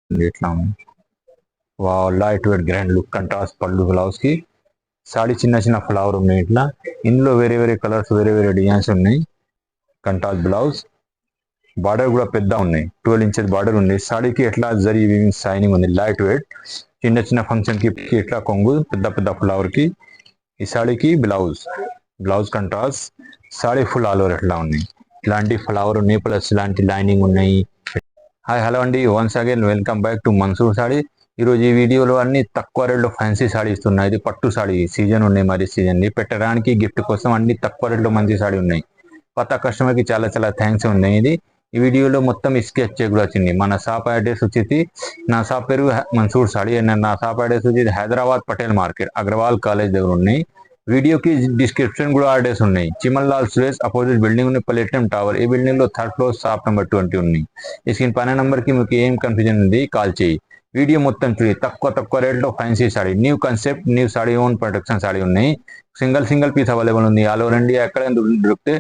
ఇట్లా ఉంది. Wow, light weight grand look contrast పళ్ళు బ్లౌజ్ కి. సాడీ చిన్న చిన్న ఫ్లవర్ ఉన్నాయి ఇట్లా. ఇందులో వేరే వేరే కలర్స్ వేరే వేరే డిజైన్స్ ఉన్నాయి. కంట్రాస్ట్ బ్లౌజ్, బార్డర్ కూడా పెద్ద ఉన్నాయి, 12 ఇంచెస్ బార్డర్ ఉంది. సాడీకి ఎట్లా జరీ వీవింగ్ షైనింగ్ ఉంది, లైట్ వెయిట్. చిన్న చిన్న ఫంక్షన్ కి ఎట్లా కొంగు, పెద్ద పెద్ద ఫ్లవర్ కి. ఈ సాడీకి blouse, blouse contrast. Sari full all over ఎట్లా ఉన్నాయి, ఇలాంటి ఫ్లవర్ ఉన్నాయి, ప్లస్ ఇలాంటి లైనింగ్ ఉన్నాయి. హాయ్ హలో అండి, once again welcome back to Mansoor Sari. ఈరోజు ఈ వీడియోలో అన్ని తక్కువ రేట్లో ఫ్యాన్సీ సాడీ ఇస్తున్నాయి. ఇది పట్టు సాడీ సీజన్ ఉన్నాయి, మరి సీజన్ పెట్టడానికి గిఫ్ట్ కోసం అన్ని తక్కువ రేట్లో మంచి సాడీ ఉన్నాయి. కొత్త కస్టమర్కి చాలా చాలా థ్యాంక్స్ ఉన్నాయి. ఇది ఈ వీడియోలో మొత్తం స్కెచ్ కూడా వచ్చింది. మన షాప్ అడ్రస్ వచ్చేసి, నా షాప్ పేరు మన్సూర్ సాడీ, నా షాప్ అడ్రస్ వచ్చేసి హైదరాబాద్ పటేల్ మార్కెట్ అగ్రవాల్ కాలేజ్ దగ్గర ఉన్నాయి. వీడియోకి డిస్క్రిప్షన్ కూడా అడ్రస్ ఉన్నాయి. చిమల్ లాల్ సురేష్ అపోజిట్ బిల్డింగ్ ఉంది, ప్లేటినం టవర్. ఈ బిల్డింగ్ లో 3rd ఫ్లోర్ షాప్ నెంబర్ 20 ఉంది. ఈ స్క్రీన్ పైన నంబర్ కి మీకు ఏం కన్ఫ్యూజన్ ఉంది కాల్ చేయి. వీడియో మొత్తం చూడి, తక్కువ రేట్లో fancy saree, new concept, new saree, own production saree ఉన్నాయి. సింగిల్ పీస్ అవైలబుల్ ఉంది. ఆల్ ఓవర్ ఇండియా ఎక్కడ దొరికితే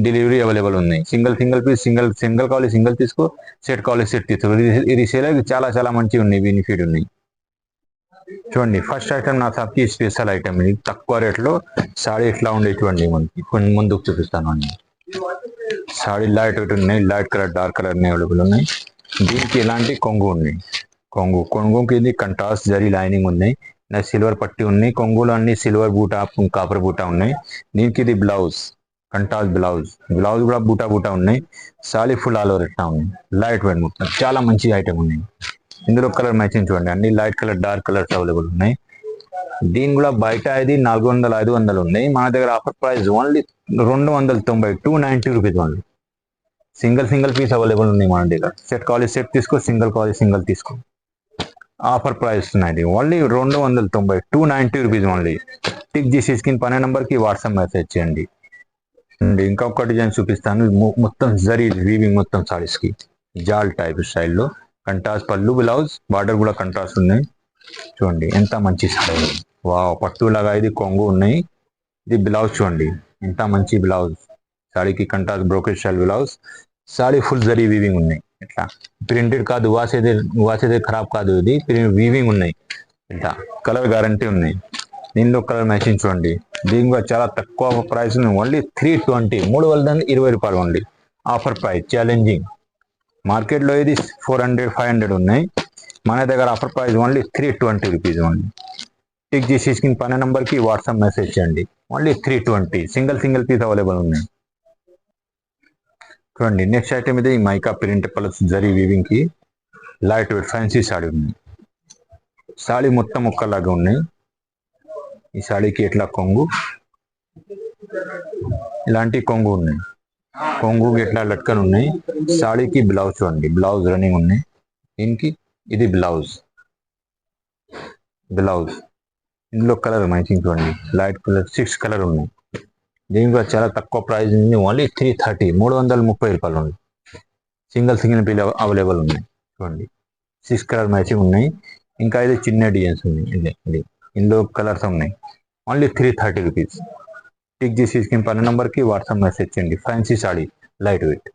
డెలివరీ అవైలబుల్ ఉన్నాయి. సింగిల్ పీస్, సింగిల్ కావాలి సింగిల్ తీసుకో, సెట్ కావాలి సెట్ తీసుకో. ఇది సేల్ చాలా చాలా మంచిగా ఉన్నాయి, బెనిఫిట్ ఉన్నాయి. చూడండి, ఫస్ట్ ఐటమ్ నా షాప్కి స్పెషల్ ఐటమ్ ఇది. తక్కువ రేట్లో సాడీ ఇట్లా ఉండే చూడండి, మనకి కొన్ని ముందుకు చూపిస్తాను అండి. సాడీ లైట్ వెయిట్ ఉన్నాయి, light colour dark colour available ఉన్నాయి. దీనికి ఎలాంటి కొంగు ఉన్నాయి, కొంగుకి ఇది కంట్రాస్ట్ జరీ లైనింగ్ ఉన్నాయి, సిల్వర్ పట్టి ఉన్నాయి. కొంగులు అన్ని సిల్వర్ బూటా కాపర్ బూటా ఉన్నాయి. దీనికి ఇది బ్లౌజ్, కంట్రాస్ట్ బ్లౌజ్ కూడా బూటా ఉన్నాయి. సాడీ ఫుల్ ఆల్ ఓవర్ ఎట్లా ఉన్నాయి, లైట్ వెయిట్ మొత్తం చాలా మంచి ఐటమ్ ఉన్నాయి. ఇందులో కలర్ మ్యాచింగ్ చూడండి, అన్ని light colour dark colours available ఉన్నాయి. దీని కూడా బయట ఇది 400 500 ఉన్నాయి. మన దగ్గర offer price only 290, 290 rupees only. Single piece available ఉన్నాయి మన దగ్గర. సెట్ కావాలి సెట్ తీసుకో, సింగిల్ కావాలి సింగిల్ తీసుకో. ఆఫర్ ప్రైస్ ఉన్నాయి ఓన్లీ 290, 290 రూపీస్ ఓన్లీ. టిక్ చేసి స్క్రీన్ పైన నంబర్ కి వాట్సాప్ మెసేజ్ చేయండి. ఇంకొక డిజైన్ చూపిస్తాను. మొత్తం జరీ వీవింగ్ మొత్తం సారీస్ కి జాల్ టైప్ స్టైల్లో. కంట్రాస్ట్ పళ్ళు బ్లౌజ్, బార్డర్ కూడా కంట్రాస్ట్ ఉన్నాయి. చూడండి ఎంత మంచి సారీ, వావ్. పట్టులాగా ఇది కొంగు ఉన్నాయి. ఇది బ్లౌజ్ చూడండి ఎంత మంచి బ్లౌజ్. సాడీకి contrast brocade style blouse. Sari full zari weaving ఉన్నాయి. ఇట్లా ప్రింటెడ్ కాదు, వాసేదే ఖరాబ్ కాదు, ఇది వీవింగ్ ఉన్నాయి. ఇట్లా కలర్ గ్యారంటీ ఉన్నాయి. దీనిలో కలర్ మ్యాచింగ్ చూడండి. దీని కూడా చాలా తక్కువ ప్రైస్ ఉంది, ఓన్లీ 320, 320 రూపాయలు ఓన్లీ. Offer price challenging. మార్కెట్లో ఇది 400 500 ఉన్నాయి. మన దగ్గర offer price only 320 rupees only. Tick చేసి స్క్రీన్ పైన నంబర్కి వాట్సాప్ మెసేజ్ చేయండి. ఓన్లీ 320, సింగిల్ పీస్ అవైలబుల్ ఉన్నాయి. చూడండి, నెక్స్ట్ ఐటమ్ ఇది mica print plus zari weaving కి లైట్ వెయిట్ ఫ్యాన్సీ సాడీ ఉంది. సాడీ మొత్తం ఒక్కలాగా ఉన్నాయి. ఈ సాడీకి ఎట్లా కొంగు, ఇలాంటి కొంగు ఉన్నాయి. కొంగు ఎట్లా లట్కన్ ఉన్నాయి. సాడీకి బ్లౌజ్ చూడండి, బ్లౌజ్ రన్నింగ్ ఉన్నాయి. దీనికి ఇది బ్లౌజ్. ఇందులో కలర్ మ్యాచింగ్ చూడండి, లైట్ కలర్ 6 కలర్ ఉన్నాయి. దీనికి కూడా చాలా తక్కువ ప్రైస్ ఉంది, ఓన్లీ 330, 330 రూపాయలు ఉంది. సింగిల్ పీస్ అవైలబుల్ ఉన్నాయి. చూడండి 6 కలర్ మ్యాచింగ్ ఉన్నాయి. ఇంకా ఇది చిన్న డిజైన్స్ ఉన్నాయి. ఇది ఇందులో కలర్స్ ఉన్నాయి. Only 330 rupees. టిక్ చేసి స్క్రీన్ పైన నంబర్కి వాట్సాప్ మెసేజ్ చేయండి. Fancy sari light weight.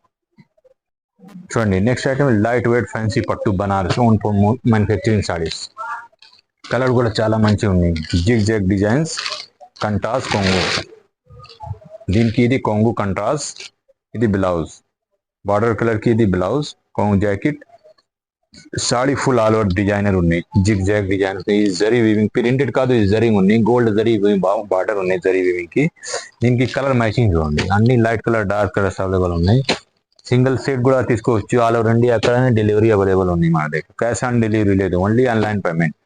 చూడండి, next item light weight fancy పట్టు Banaras own manufacturing saris. Colour కూడా చాలా మంచిగా ఉన్నాయి. జిగ్ డిజైన్స్, కంట్రాస్ట్ కొంగు. దీనికి ఇది కొంగు కంట్రాస్ట్, ఇది బ్లౌజ్. బార్డర్ కలర్ కి ఇది బ్లౌజ్, కొంగు jacket. Sari full all over designer ఉన్నాయి. Zig design. Zari weaving printed కాదు, ఇది జరీ ఉన్నాయి. గోల్డ్ జరీ బార్డర్ ఉన్నాయి జరీ వీవింగ్ కి. దీనికి కలర్ మ్యాచింగ్ చూడండి, అన్ని light colour dark colours available ఉన్నాయి. సింగిల్ సెట్ కూడా తీసుకోవచ్చు. ఆల్ ఓవర్ ఇండియా ఎక్కడైనా డెలివరీ అవైలబుల్ ఉంది మన దగ్గర. క్యాష్ ఆన్ డెలివరీ లేదు, ఓన్లీ ఆన్లైన్ పేమెంట్.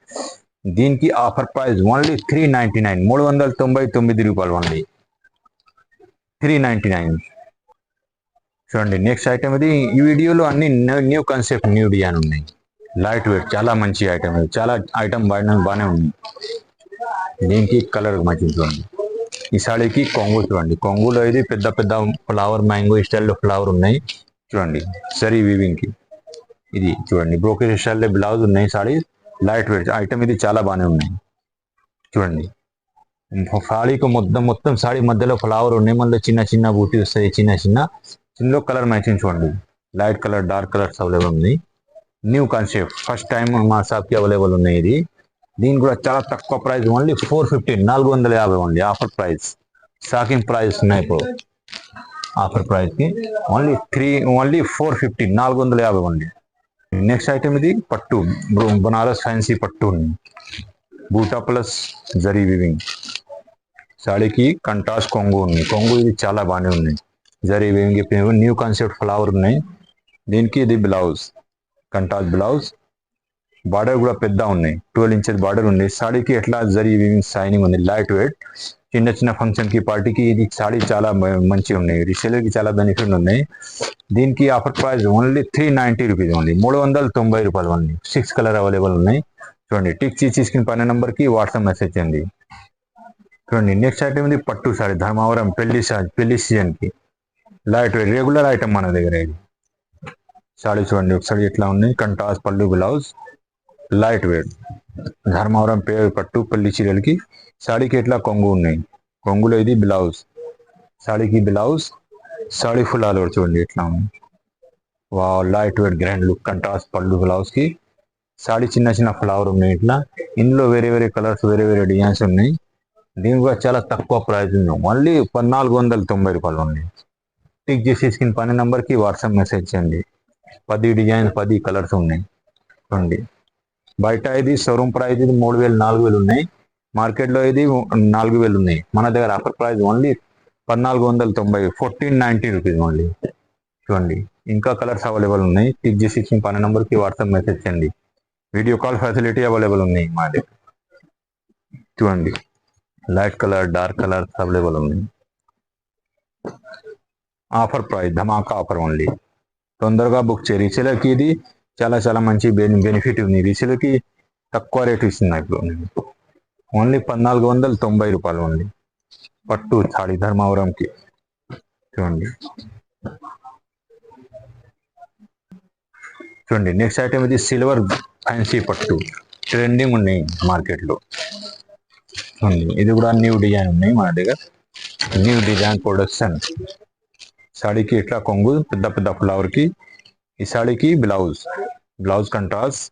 దీనికి ఆఫర్ ప్రైస్ ఓన్లీ 399, 399 రూపాయలు ఓన్లీ. 399. చూడండి, నెక్స్ట్ ఐటమ్ ఇది. ఈ వీడియోలో అన్ని న్యూ కాన్సెప్ట్, న్యూ డిజైన్ ఉన్నాయి. లైట్ వెయిట్ చాలా మంచి ఐటమ్, చాలా ఐటమ్ బాగానే ఉంది. దీనికి కలర్ మ్యాచింగ్ చూడండి. ఈ సాడీకి కొంగు చూడండి, కొంగులో ఇది పెద్ద ఫ్లవర్, మ్యాంగో స్టైల్లో ఫ్లవర్ ఉన్నాయి. చూడండి సరీ వీవింగ్ కి. ఇది చూడండి బ్రోకెట్ స్టైల్లో బ్లౌజ్ ఉన్నాయి. సాడీ లైట్ వెయిట్ ఐటమ్, ఇది చాలా బాగానే ఉన్నాయి. చూడండి, సాడీకి మొత్తం సాడీ మధ్యలో ఫ్లవర్ ఉన్నాయి. మళ్ళీ చిన్న బూటీ వస్తాయి, చిన్న. ఇందులో కలర్ మ్యాచింగ్ చూడండి, light colour dark colours available ఉంది. న్యూ కాన్సెప్ట్ ఫస్ట్ టైం మా షాప్కి అవైలబుల్ ఉన్నాయి. ఇది దీని కూడా చాలా తక్కువ price, only 450, 450 only offer price. Shocking price ఉన్నాయి ఇప్పుడు ఆఫర్ ప్రైస్ కి. Only 450, 450 only. నెక్స్ట్ ఐటమ్ ఇది పట్టు, బనారస్ ఫ్యాన్సీ పట్టు ఉంది, బూటా ప్లస్ జరీ వివింగ్. సాడీకి కంట్రాస్ట్ కొంగు ఉంది, కొంగు ఇది చాలా బాగానే ఉంది. Zari weaving new concept flower ఉన్నాయి. దీనికి ఇది బ్లౌజ్, కంట్రాస్ట్ బ్లౌజ్. బార్డర్ కూడా పెద్ద ఉన్నాయి, 12 ఇంచెస్ బార్డర్ ఉంది. సాడీకి ఎట్లా జరీ వివింగ్ షైనింగ్ ఉంది, లైట్ వెయిట్. చిన్న చిన్న ఫంక్షన్ కి పార్టీకి ఇది సాడీ చాలా మంచిగా ఉన్నాయి. రీసేలర్ కి చాలా బెనిఫిట్ ఉన్నాయి. దీనికి offer price only 390 rupees only, 390 రూపాయలు ఓన్లీ. 6 కలర్ అవైలబుల్ ఉన్నాయి. చూడండి, టిక్ తీసుకుని పైన నెంబర్ కి వాట్సాప్ మెసేజ్ చేయండి. చూడండి, నెక్స్ట్ ఐటమ్ ఇది పట్టు సారీ, ధర్మవరం పెళ్లి సీజన్ కి లైట్ వెయిట్ రెగ్యులర్ ఐటమ్ మన దగ్గర. ఇది సాడీ చూడండి ఒకసారి ఎట్లా ఉన్నాయి, కంట్రాస్ట్ పళ్ళు బ్లౌజ్, లైట్ వెయిట్ ధర్మవరం పేరు పట్టు పెళ్లి చీరలకి. సాడీకి ఎట్లా కొంగు ఉన్నాయి, కొంగులో ఇది బ్లౌజ్, సాడీకి blouse. Sari full all over చూడండి ఎట్లా ఉంది. Light weight grand look, contrast పళ్ళు బ్లౌజ్ కి. సాడీ చిన్న చిన్న ఫ్లవర్ ఉన్నాయి ఇట్లా. ఇందులో వేరే వేరే కలర్స్, వేరే వేరే డిజైన్స్ ఉన్నాయి. దీని కూడా చాలా తక్కువ ప్రైస్ ఉంది, ఓన్లీ 1490 రూపాయలు ఉంది. టిక్ చేసి స్క్రీన్ పైన నెంబర్ కి వాట్సాప్ మెసేజ్ చేయండి. 10 డిజైన్స్, 10 కలర్స్ ఉన్నాయి. చూడండి, బయట ఇది షోరూమ్ ప్రైస్ ఇది 3000, 4000 ఉన్నాయి. మార్కెట్ లో ఇది 4000 ఉన్నాయి. మన దగ్గర offer price only 1490, 1490 rupees only. చూడండి, ఇంకా కలర్స్ అవైలబుల్ ఉన్నాయి. టిక్ చేసి స్క్రీన్ పైన నెంబర్ కి వాట్సాప్ మెసేజ్ చేయండి. వీడియో కాల్ ఫెసిలిటీ అవైలబుల్ ఉన్నాయి మా దగ్గర. చూడండి, light colour, dark colour available ఉన్నాయి. ఆఫర్ ప్రైస్, ధమాకా ఆఫర్ ఓన్లీ. తొందరగా బుక్ చేయి. రీసేలర్కి ఇది చాలా చాలా మంచి బెనిఫిట్ ఉంది. రీసేలర్కి తక్కువ రేట్ ఇస్తున్నాయి ఇప్పుడు. ఓన్లీ 1490 రూపాయలు ఓన్లీ. పట్టు సాడీ ధర్మవరంకి. చూడండి, చూడండి నెక్స్ట్ ఐటమ్ ఇది సిల్వర్ ఫ్యాన్సీ పట్టు, ట్రెండింగ్ ఉన్నాయి మార్కెట్లో. ఇది కూడా న్యూ డిజైన్ ఉన్నాయి మన దగ్గర, న్యూ డిజైన్ ప్రొడక్షన్. సాడీకి ఇట్లా కొంగు పెద్ద పెద్ద ఫ్లవర్ కి. ఈ సాడీకి blouse contrast.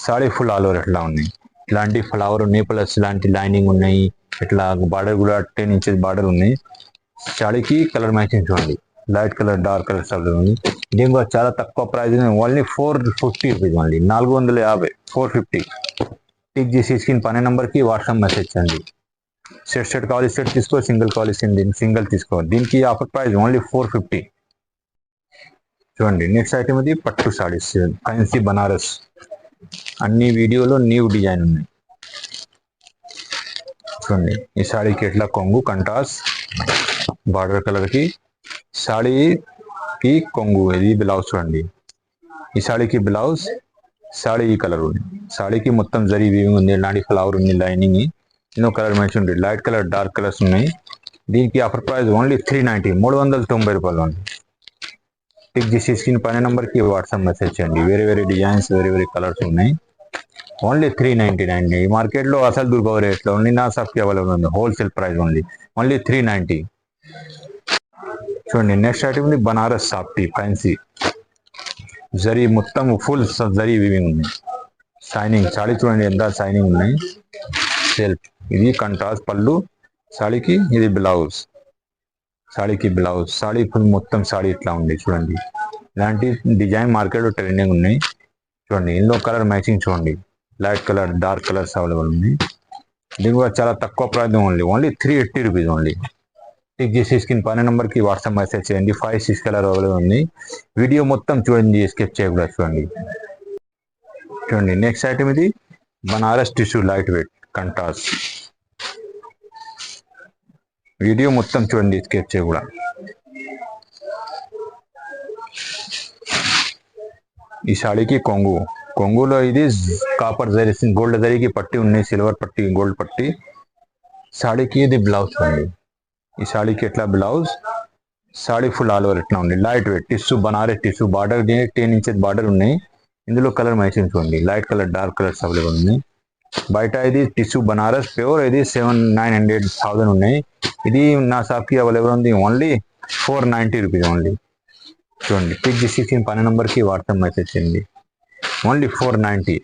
Sari full all over ఎట్లా ఉన్నాయి, ఇలాంటి ఫ్లవర్ ఉన్నాయి, ప్లస్ ఇలాంటి లైనింగ్ ఉన్నాయి. ఇట్లా బార్డర్ కూడా 10 ఇంచెస్ బార్డర్ ఉన్నాయి. సాడీకి కలర్ మ్యాచింగ్ చూడండి, light colour, dark colour subject ఉంది. దీని కూడా చాలా తక్కువ price, only 450 rupees only, 450, 450. Tick చేసి స్క్రీన్ పైన నెంబర్ కి వాట్సాప్ మెసేజ్ చేయండి. సెట్ కావాలి సెట్ తీసుకో, సింగిల్ కావాలి సింగిల్ తీసుకో. దీనికి ఆఫర్ ప్రైస్ ఓన్లీ 450. చూడండి, నెక్స్ట్ ఐటమ్ ఇది పట్టు సాడీస్, ఫ్యాన్సీ బనారస్. అన్ని వీడియోలో న్యూ డిజైన్ ఉన్నాయి. చూడండి, ఈ సాడీకి ఎట్లా కొంగు కంట్రాస్ట్ బార్డర్ కలర్ కి. సాడీకి కొంగు, ఇది బ్లౌజ్. చూడండి, ఈ సాడీకి బ్లౌజ్, సాడీ ఈ కలర్ ఉంది. సాడీకి మొత్తం జరీ వీవింగ్ ఉంది, ఇలాంటి ఫ్లవర్ ఉంది, లైనింగ్. ఎన్నో కలర్ మ్యాచ్ ఉంది, లైట్ కలర్, డార్క్ కలర్స్ ఉన్నాయి. దీనికి ఆఫర్ ప్రైస్ ఓన్లీ 390, 390 రూపాయలు ఉంది. టిక్ చేసి స్క్రీన్ పైన నెంబర్ కి వాట్సాప్ మెసేజ్ చేయండి. వేరే వేరే డిజైన్స్, వేరే వేరే కలర్స్ ఉన్నాయి. ఓన్లీ 399. ఈ మార్కెట్ లో అసలు దొరకవు రేట్లో, ఓన్లీ నా షాప్కి అవైలబుల్ ఉంది. Wholesale price only 390. చూడండి, నెక్స్ట్ ఐటమ్ ఉంది బనారస్ సాఫ్టీ ఫ్యాన్సీ జరీ, మొత్తం ఫుల్ జరీ వీవింగ్ ఉంది. షైనింగ్ సాడీ చూడండి ఎంత షైనింగ్ ఉన్నాయి. సెల్ఫ్, ఇది కంట్రాస్ట్ పళ్ళు. సాడీకి ఇది బ్లౌజ్, సాడీకి బ్లౌజ్. సాడీ ఫుల్ మొత్తం సాడీ ఇట్లా ఉంది. చూడండి, ఇలాంటి డిజైన్ మార్కెట్ లో ట్రెండింగ్ ఉన్నాయి. చూడండి, ఇందులో కలర్ మ్యాచింగ్ చూడండి, light colour, dark colours available ఉంది. దీని కూడా చాలా తక్కువ price only 380 rupees only. Tick చేసి స్క్రీన్ పైన నెంబర్ కి వాట్సాప్ మెసేజ్ చేయండి. 5, 6 కలర్ అవైలబుల్ ఉంది. వీడియో మొత్తం చూడండి, స్కిప్ చేయకూడదు. చూడండి, నెక్స్ట్ ఐటమ్ ఇది Banaras tissue light weight contrast. Video మొత్తం చూడండి, స్కిప్ చేయకూడదు. ఈ సాడీకి కొంగు, కొంగులో ఇది కాపర్ జరీ, గోల్డ్ జరీకి పట్టి ఉన్నాయి, సిల్వర్ పట్టి, గోల్డ్ పట్టి. సాడీకి ఇది బ్లౌజ్ ఉంది. ఈ సాడీకి ఎట్లా blouse, sari full all over ఎట్లా ఉంది, light wait tissue, Banaras tissue. Border 10 inches border ఉన్నాయి. ఇందులో కలర్ మ్యాచింగ్ చూడండి, light colour, dark colours available ఉన్నాయి. బయట ఇది టిష్యూ బనారస్ ప్యూర్, ఇది 7,900 ఉన్నాయి. ఇది నా షాప్కి అవైలబుల్ ఉంది ఓన్లీ 490 రూపీస్ ఓన్లీ. చూడండి, టిక్ చేసి పైన నెంబర్ కి వాట్సాప్ మెసేజ్ చేయండి. ఓన్లీ 490.